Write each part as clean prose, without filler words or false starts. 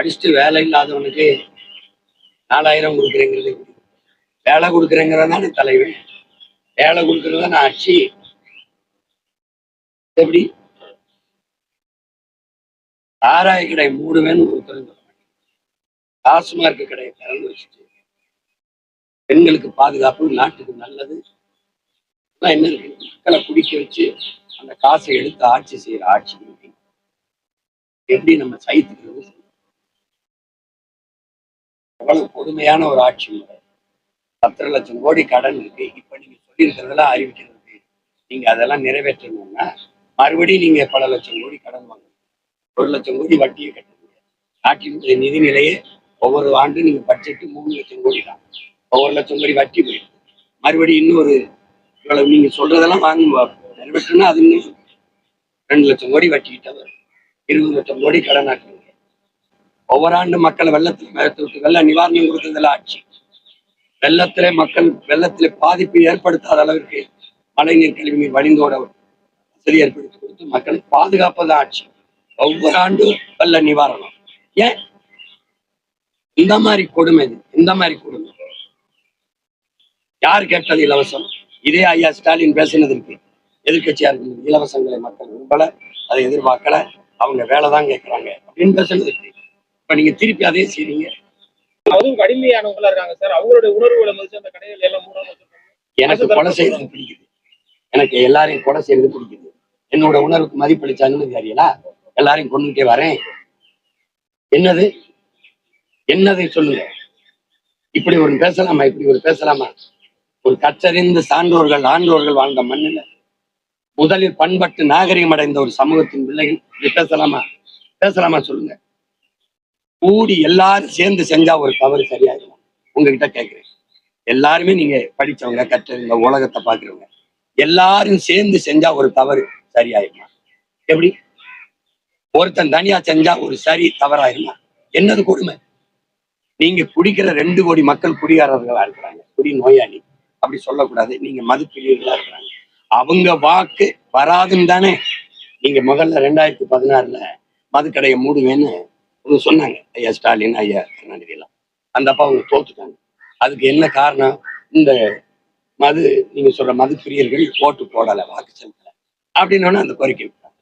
படிச்சுட்டு வேலை இல்லாதவனுக்கு 4000 கொடுக்குறேங்கிறது எப்படி? வேலை கொடுக்குறேங்கிறதானே தலைவன், வேலை கொடுக்குறதானே ஆட்சி. எப்படி சாராய கடை மூடுவேன்னு ஒருத்தர் டாஸ்மார்க் கடையை திறந்து வச்சுட்டு பெண்களுக்கு பாதுகாப்பு, நாட்டுக்கு நல்லது என்ன இருக்கு? மக்களை குடிக்க வச்சு அந்த காசை எடுத்து ஆட்சி செய்யற ஆட்சி எப்படி நம்ம சைத்துக்கிறது? எவ்வளவு கொடுமையான ஒரு ஆட்சி முறை. 10 லட்சம் கோடி கடன் இருக்கு. இப்ப நீங்க சொல்லியிருக்கிறதெல்லாம் அறிவிக்கிறது, நீங்க அதெல்லாம் நிறைவேற்றணும்னா மறுபடியும் நீங்க பல லட்சம் கோடி கடன் வாங்க, 1 லட்சம் கோடி வட்டியை கட்டுறீங்க. நாட்டினுடைய நிதிநிலையே ஒவ்வொரு ஆண்டு நீங்க பட்ஜெட்டு 3 லட்சம் கோடி தான், 1 லட்சம் கோடி வட்டி போயிடும். மறுபடியும் இன்னொரு இவ்வளவு நீங்க சொல்றதெல்லாம் வாங்க நிறைவேற்றணும்னா அது இன்னும் 2 லட்சம் கோடி வட்டிக்கிட்ட வரும். 20 லட்சம் கோடி கடன் ஆக்குறீங்க. ஒவ்வொரு ஆண்டு மக்களை வெள்ளத்தில் மேலத்து விட்டு வெள்ள நிவாரணம் கொடுத்ததெல்லாம் ஆட்சி. வெள்ளத்திலே பாதிப்பு ஏற்படுத்தாத அளவிற்கு மழைநீர் கழிவுநீர் வழிந்தோட வசதி ஏற்படுத்தி கொடுத்து மக்களை பாதுகாப்பதான் ஆட்சி. ஒவ்வொரு ஆண்டும் வெள்ள நிவாரணம். ஏன் இந்த மாதிரி கொடுமை? இந்த மாதிரி கொடுமை யாரு கேட்டது? இலவசம். இதே ஐயா ஸ்டாலின் பேசினதற்கு எதிர்கட்சியா இருக்கு, இலவசங்களை மக்கள் விரும்பல, அதை எதிர்பார்க்கல, அவங்க வேலைதான் கேட்கறாங்க அப்படின்னு பேசினதற்கு இப்ப நீங்க திருப்பி அதே செய்றீங்க. அதுவும் கடுமையானவங்களா இருக்காங்க சார். அவங்களுடைய உணர்வுகளை மதிச்சு அந்த கடைகள் எல்லாம் மூடாம எனக்கு கொலை செய்யறது பிடிக்குது, எனக்கு எல்லாரையும் கொலை செய்யறது பிடிக்குது. என்னோட உணர்வுக்கு மதிப்பளிச்சாங்கன்னு தெரியல, எல்லாரையும் கொண்டுட்டே வரேன். என்னது என்னது சொல்லுங்க. இப்படி ஒரு பேசலாமா? இப்படி ஒரு பேசலாமா? ஒரு கற்றறிந்த சான்றோர்கள் ஆன்றோர்கள் வாழ்ந்த மண்ணில முதலில் பண்பட்டு நாகரிகம் அடைந்த ஒரு சமூகத்தின் பிள்ளைகள் பேசலாமா? பேசலாமா சொல்லுங்க. கூடி எல்லாரும் சேர்ந்து செஞ்சா ஒரு தவறு சரியாயிடும். உங்ககிட்ட கேட்கிறேன், எல்லாருமே நீங்க படிச்சவங்க, கற்றறிந்த, உலகத்தை பாக்குறவங்க, எல்லாரும் சேர்ந்து செஞ்சா ஒரு தவறு சரியாயிருமா? எப்படி ஒருத்தன் தனியா செஞ்சா ஒரு சரி தவறாயிருமா? என்னது கொடுமை? நீங்க குடிக்கிற 2 கோடி மக்கள் குடிகாரர்களா இருக்கிறாங்க, குடி நோயாளி. அப்படி சொல்லக்கூடாது. நீங்க மதுப்பிரியர்களா இருக்கிறாங்க, அவங்க வாக்கு வராதுன்னு தானே நீங்க முதல்ல 2016ல மதுக்கடையை மூடுவேன்னு சொன்னாங்க ஐயா ஸ்டாலின், ஐயா கருணாநிதி எல்லாம். அந்த அப்பா அவங்க தோத்துட்டாங்க. அதுக்கு என்ன காரணம்? இந்த மது, நீங்க சொல்ற மது பிரியர்கள் ஓட்டு போடலை, வாக்கு செலுத்தல அப்படின்னு அந்த கோரிக்கை விட்டாங்க.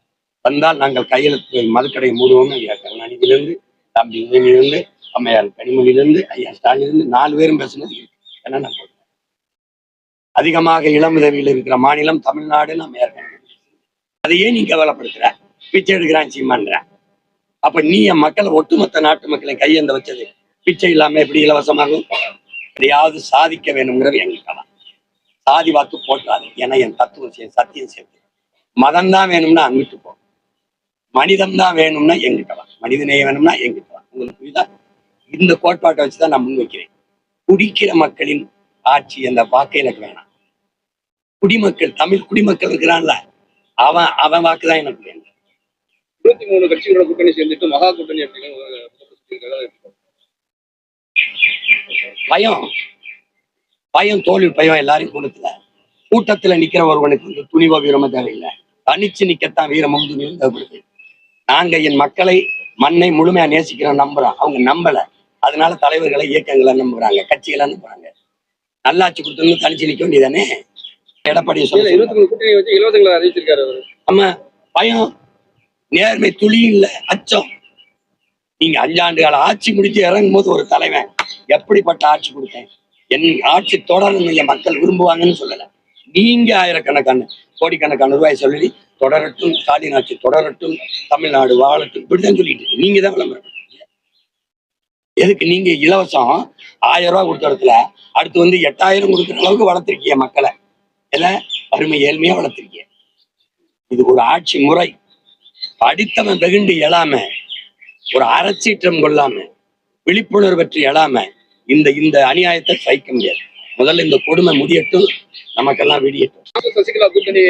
வந்தால் நாங்கள் கையெழுத்து மதுக்கடையை மூடுவோம்னு ஐயா கருணாநிதியிலிருந்து, தம்பி உதயநிதியிலிருந்து, அம்மையார் கனிமொழியிலிருந்து, ஐயா ஸ்டாலின் 4 பேரும் பேசுனது இருக்கு. ஏன்னா நான் போடுறேன். அதிகமாக இளம் உதவியில் இருக்கிற மாநிலம் தமிழ்நாடுன்னு அம்மையார் கனிமொழி. அதையே நீ கவலைப்படுத்துற, பிச்சை எடுக்கிறான் சீமான்ற. அப்ப நீ என் மக்களை, ஒட்டுமொத்த நாட்டு மக்களை கையெந்த வச்சது பிச்சை இல்லாம எப்படி இலவசமாகும்? எதையாவது சாதிக்க வேணுங்கிறது எங்கிட்ட தான். சாதி வாக்கு போட்டாது. ஏன்னா என் தத்துவம் சத்தியம் சேர்த்து. மதம் தான் வேணும்னா அங்கிட்டு போ, மனிதம் தான் வேணும்னா எங்கிட்ட வா, மனிதநேயம் வேணும்னா எங்கிட்ட வா. உங்களுக்கு புரியுதா? இந்த கோட்பாட்டை வச்சுதான் நான் முன்வைக்கிறேன். குடிக்கிற மக்களின் ஆட்சி அந்த வாக்கு எனக்கு வேணாம். குடிமக்கள், தமிழ் குடிமக்கள் இருக்கிறான்ல, அவன் வாக்குதான் எனக்கு வேணும். 23 கட்சிகளோட கூட்டணி சேர்ந்துட்டு மகா கூட்டணி அப்படின்னு பயம் தோல்வி பயம் எல்லாரையும் கொடுத்துல. கூட்டத்துல நிக்கிற ஒருவனுக்கு துணிவோ வீரமோ தேவையில்லை, தனிச்சு நிக்கத்தான் வீரமும் துணிவும் தேவைப்படுது. நாங்க என் மக்களை, மண்ணை முழுமையா நேசிக்கிறோம், நம்புறோம். அவங்க நம்பல, அதனால தலைவர்களை, இயக்கங்களை நம்புறாங்க, கட்சிகளை நம்புறாங்க. நல்லாட்சி கொடுத்தோம்னு தனிச்சு நிக்க வேண்டியதானே? எடப்பாடி சொல்ல 23 கூட்டணி வச்சு இலவசங்களை அறிவிச்சிருக்காரு அவரு. ஆமா, பயம், நேர்மை துளி இல்ல, அச்சம். நீங்க 5 ஆண்டு கால ஆட்சி முடிச்சு இறங்கும் போது ஒரு தலைவன் எப்படிப்பட்ட ஆட்சி கொடுத்தேன், என் ஆட்சி தொடரணும், என் மக்கள் விரும்புவாங்கன்னு சொல்லல. நீங்க ஆயிரக்கணக்கான கோடிக்கணக்கான ரூபாய் சொல்லி தொடரட்டும், ஸ்டாலின் ஆட்சி தொடரட்டும், தமிழ்நாடு வாழட்டும், இப்படிதான் சொல்லிட்டு நீங்க தான் விளம்பரம். எதுக்கு நீங்க இலவசம் 1000 ரூபாய் கொடுத்த இடத்துல அடுத்து 8000 கொடுக்குற அளவுக்கு வளர்த்திருக்கீங்க மக்களை. எல்லாம் வறுமை ஏழ்மையா வளர்த்திருக்கீங்க. இது ஒரு ஆட்சி முறை. படித்தவன் வெகுண்டு எழாம, ஒரு அறச்சீற்றம் கொள்ளாம, விழிப்புணர்வு பற்றி எழாம இந்த அநியாயத்தை சகிக்க முடியாது. முதல்ல இந்த கொடுமை முடியட்டும், நமக்கெல்லாம் விடியட்டும். சசிகலா கூட்டணி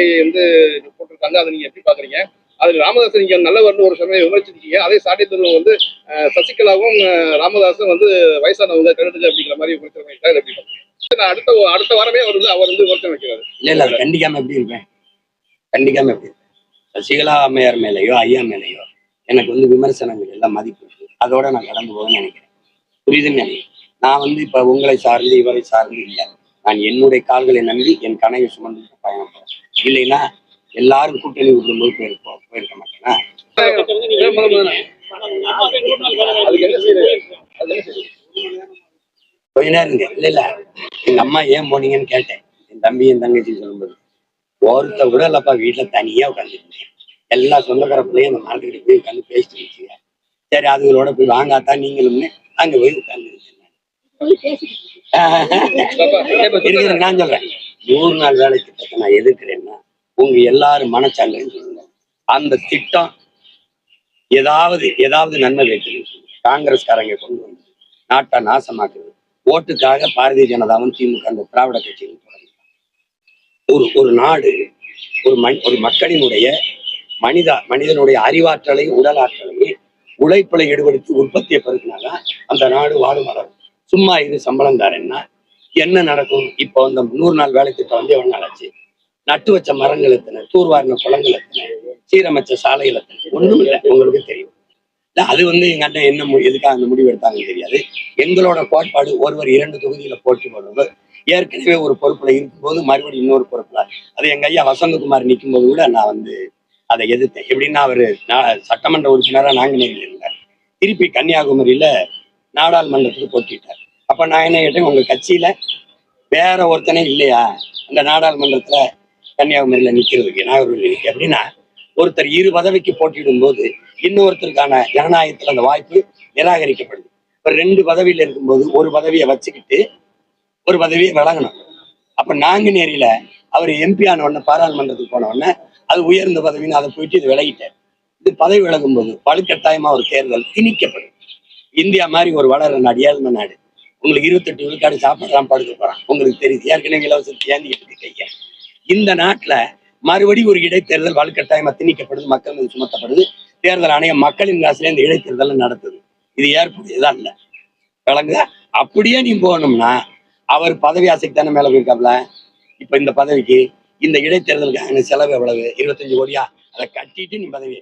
போட்டிருக்காங்க, அதை நீங்க எப்படி பாக்குறீங்க? அதுல ராமதாஸ் நீங்க நல்லவர்னு ஒரு சமயம் விமர்சிச்சிருக்கீங்க. அதே சாட்டியத்தில் சசிகலாவும் ராமதாஸும் வயசானவங்க கருதுங்க அப்படிங்கிற மாதிரி அடுத்த வாரமே அவர் விமர்சனம் வைக்கிறாரு. இல்ல அது கண்டிக்காம எப்படி இருப்பேன்? கண்டிக்காம எப்படி இருப்பேன்? சசிகலா அம்மையார் மேலேயோ ஐயா மேலேயோ எனக்கு விமர்சனங்கள் எல்லாம் மதிப்பு. அதோட நான் கடந்து போவேன்னு நினைக்கிறேன். புரியுதுன்னு நினைக்கிறேன். நான் வந்து இப்ப உங்களை சார்ந்து இவரை சார்ந்து இல்லை. நான் என்னுடைய கால்களை நம்பி என் கனவை சுமந்து பயணம் போறேன். இல்லைன்னா எல்லாரும் கூட்டணி விடும்போது போயிருக்க மாட்டேன்னா. அதுக்கு என்ன செய்யுது? அது என்ன செய்யுது? கொஞ்ச நேரம் இருங்க. இல்ல எங்க அம்மா ஏன் போனீங்கன்னு கேட்டேன். என் தம்பி என் தங்கச்சி சொல்லும்போது ஒருத்த கூட இல்லப்பா, வீட்டுல தனியா உட்காந்துருந்தேன். எல்லா சொந்தக்காரப்பிள்ளையும் அந்த மார்க்கெட்டுக்கு போய் உட்காந்து பேசிட்டு இருந்துச்சுங்க. சரி அதுகளோட போய் வாங்காத்தான் நீங்களும்னு அங்க போய் உட்கார்ந்து நான் சொல்றேன். 100 நாள் வேலை திட்டத்தை நான் எதிர்க்கிறேன்னா உங்க எல்லாரும் மனச்சாங்கன்னு சொல்லுங்க. அந்த திட்டம் ஏதாவது நன்மை வைக்கணும்னு சொல்லுங்க. காங்கிரஸ்காரங்க கொண்டு வந்து நாட்டை நாசமாக்குது. ஓட்டுக்காக பாரதிய ஜனதாவும் திமுக அந்த திராவிட கட்சியும் தொடங்கி ஒரு நாடு ஒரு மக்களினுடைய மனிதனுடைய அறிவாற்றலை உடல் ஆற்றலை உழைப்புல ஈடுபடுத்தி உற்பத்தியை பெருக்கினாதான் அந்த நாடு வாழும் வளரும். சும்மா இது சம்பளம் தாரேன்னா என்ன நடக்கும்? இப்போ அந்த 100 நாள் வேலை திட்டம் வந்து எவ்வளவு நாள் ஆச்சு? நட்டு வச்ச மரங்கள் எத்தனை, தூர்வாரின குளங்கள் எத்தனை, சீரமைச்ச சாலைகள் எத்தனை? ஒண்ணும் இல்லை. உங்களுக்கு தெரியும். அது வந்து எங்க அண்ணன் என்ன எதுக்காக அந்த முடிவு எடுத்தாங்கன்னு தெரியாது. எங்களோட கோட்பாடு ஒருவர் 2 தொகுதியில போட்டி போடுறது. ஏற்கனவே ஒரு பொறுப்புல இருக்கும்போது மறுபடியும் இன்னொரு பொறுப்புல அது எங்க ஐயா வசந்தகுமார் நிற்கும் போது கூட நான் வந்து அதை எதிர்த்தேன். எப்படின்னா அவரு சட்டமன்ற உறுப்பினரா நாங்குநேரியில் இருந்தார். திருப்பி கன்னியாகுமரியில நாடாளுமன்றத்துக்கு போட்டிட்டார். அப்ப நான் என்ன கேட்டேன், உங்க கட்சியில வேற ஒருத்தனே இல்லையா அந்த நாடாளுமன்றத்துல கன்னியாகுமரியில நிக்கிறதுக்கு, நாகர்கோவில் நிக்க? அப்படின்னா ஒருத்தர் 2 பதவிக்கு போட்டியிடும் போது இன்னொருத்தருக்கான ஜனநாயகத்துல அந்த வாய்ப்பு நிராகரிக்கப்படுது. இப்ப 2 பதவியில இருக்கும்போது ஒரு பதவியை வச்சுக்கிட்டு ஒரு பதவியை வழங்கணும். அப்ப நாங்குநேரியில அவர் எம்பி ஆன உடனே பாராளுமன்றத்துக்கு போன உடனே அது உயர்ந்த பதவின்னு அதை போயிட்டு இது விலகிட்டார். இது பதவி விலகும் போது வலுக்கட்டாயமா ஒரு தேர்தல் திணிக்கப்படும். இந்தியா மாதிரி ஒரு வளர நாடு, ஏழ்மை நாடு, உங்களுக்கு 28 விழுக்காடு சாப்பாடுலாம் படுக்க போறான். உங்களுக்கு தெரியுது. ஏற்கனவே இலவசத்தை ஏந்திக்கிட்டு கைய இந்த நாட்டுல மறுபடியும் ஒரு இடைத்தேர்தல் வலுக்கட்டாயமா திணிக்கப்படுது. மக்கள் மீது சுமத்தப்படுது. தேர்தல் ஆணையம் மக்களின் காசுல இந்த இடைத்தேர்தலை நடத்துது. இது ஏற்புடையதா இல்லை. விளங்குதா? அப்படியே நீ போகணும்னா அவர் பதவி ஆசைக்கு தானே மேல போயிருக்காப்ல. இப்ப இந்த பதவிக்கு இந்த இடைத்தேர்தலுக்கான செலவு எவ்வளவு? 25 கோடியா? அதை கட்டிட்டு நீ பதவி